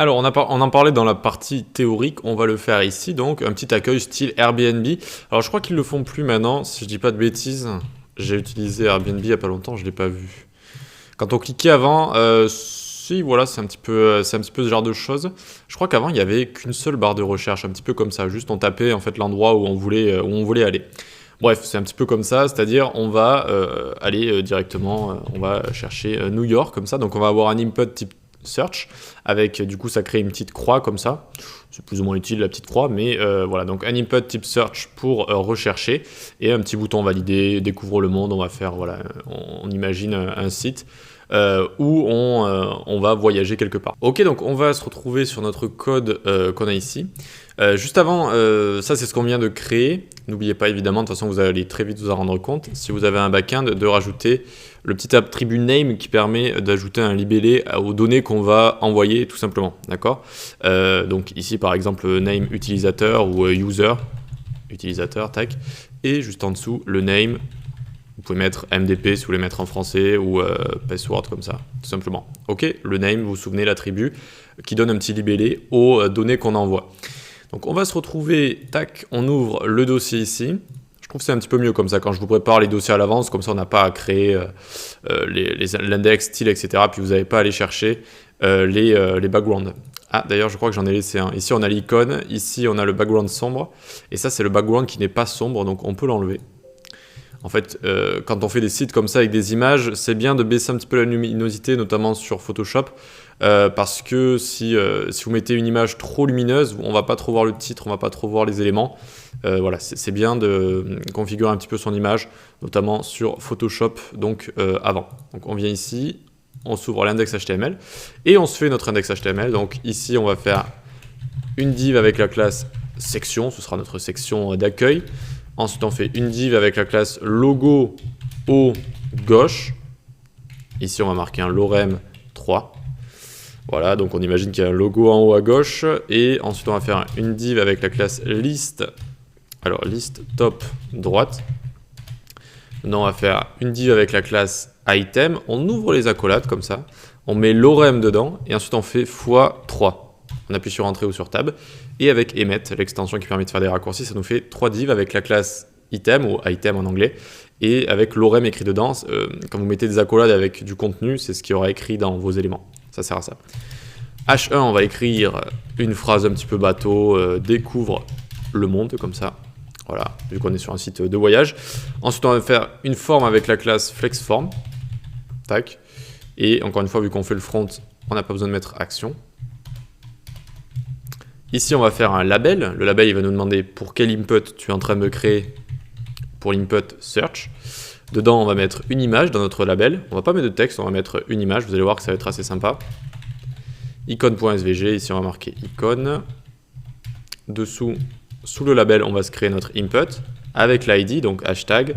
Alors, on en parlait dans la partie théorique, on va le faire ici, donc un petit accueil style Airbnb. Alors, je crois qu'ils le font plus maintenant, si je dis pas de bêtises. J'ai utilisé Airbnb il y a pas longtemps, je l'ai pas vu. Quand on cliquait avant, si, voilà, c'est un petit peu ce genre de choses. Je crois qu'avant, il y avait qu'une seule barre de recherche, un petit peu comme ça. Juste, on tapait en fait l'endroit où on voulait aller. Bref, c'est un petit peu comme ça, c'est-à-dire on va aller directement, on va chercher New York comme ça. Donc, on va avoir un input type search avec du coup ça crée une petite croix comme ça, c'est plus ou moins utile la petite croix, mais voilà, donc un input type search pour rechercher et un petit bouton valider, découvre le monde. On va faire, voilà, on imagine un site où on va voyager quelque part. Ok, donc on va se retrouver sur notre code qu'on a ici. Juste avant, ça c'est ce qu'on vient de créer. N'oubliez pas évidemment, de toute façon vous allez très vite vous en rendre compte, si vous avez un backend, de rajouter le petit attribut name qui permet d'ajouter un libellé aux données qu'on va envoyer tout simplement, d'accord. Donc ici par exemple name utilisateur ou user, utilisateur, tac, et juste en dessous le name. Vous pouvez mettre MDP si vous voulez mettre en français ou password comme ça, tout simplement. Ok, le name, vous vous souvenez, l'attribut qui donne un petit libellé aux données qu'on envoie. Donc on va se retrouver, tac, on ouvre le dossier ici. Je trouve que c'est un petit peu mieux comme ça quand je vous prépare les dossiers à l'avance, comme ça on n'a pas à créer l'index, style, etc. Puis vous n'avez pas à aller chercher les backgrounds. Ah, d'ailleurs, je crois que j'en ai laissé un. Ici, on a l'icône, ici, on a le background sombre. Et ça, c'est le background qui n'est pas sombre, donc on peut l'enlever. En fait, quand on fait des sites comme ça avec des images, c'est bien de baisser un petit peu la luminosité, notamment sur Photoshop, parce que si vous mettez une image trop lumineuse, on va pas trop voir le titre, on va pas trop voir les éléments. Voilà, c'est bien de configurer un petit peu son image, notamment sur Photoshop, donc avant. Donc on vient ici, on s'ouvre l'index HTML, et on se fait notre index HTML. Donc ici, on va faire une div avec la classe section, ce sera notre section d'accueil. Ensuite, on fait une div avec la classe logo haut gauche. Ici, on va marquer un lorem 3. Voilà, donc on imagine qu'il y a un logo en haut à gauche. Et ensuite, on va faire une div avec la classe list. Alors, list top droite. Maintenant, on va faire une div avec la classe item. On ouvre les accolades comme ça. On met lorem dedans. Et ensuite, on fait x3. On appuie sur Entrée ou sur Tab. Et avec Emmet, l'extension qui permet de faire des raccourcis, ça nous fait 3 divs avec la classe item, ou item en anglais, et avec lorem écrit dedans. Quand vous mettez des accolades avec du contenu, c'est ce qui aura écrit dans vos éléments. Ça sert à ça. H1, on va écrire une phrase un petit peu bateau, découvre le monde, comme ça. Voilà, vu qu'on est sur un site de voyage. Ensuite, on va faire une forme avec la classe flexform. Tac. Et encore une fois, vu qu'on fait le front, on n'a pas besoin de mettre action. Ici, on va faire un label. Le label, il va nous demander pour quel input tu es en train de créer pour l'input search. Dedans, on va mettre une image dans notre label. On va pas mettre de texte, on va mettre une image. Vous allez voir que ça va être assez sympa. Icône.svg, ici on va marquer icône. Dessous, sous le label, on va se créer notre input avec l'ID, donc hashtag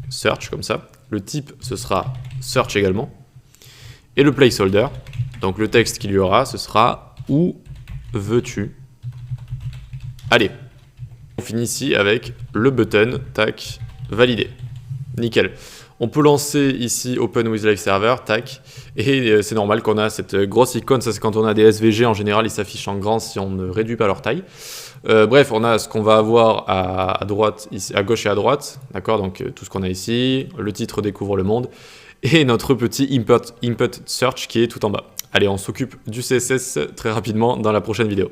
search comme ça. Le type, ce sera search également. Et le placeholder, donc le texte qu'il y aura, ce sera où veux-tu aller. On finit ici avec le button, tac, validé. Nickel. On peut lancer ici Open with Live Server, tac, et c'est normal qu'on a cette grosse icône. Ça, c'est quand on a des SVG, en général, ils s'affichent en grand si on ne réduit pas leur taille. Bref, on a ce qu'on va avoir à droite, ici, à gauche et à droite, d'accord, donc tout ce qu'on a ici, le titre découvre le monde, et notre petit input search qui est tout en bas. Allez, on s'occupe du CSS très rapidement dans la prochaine vidéo.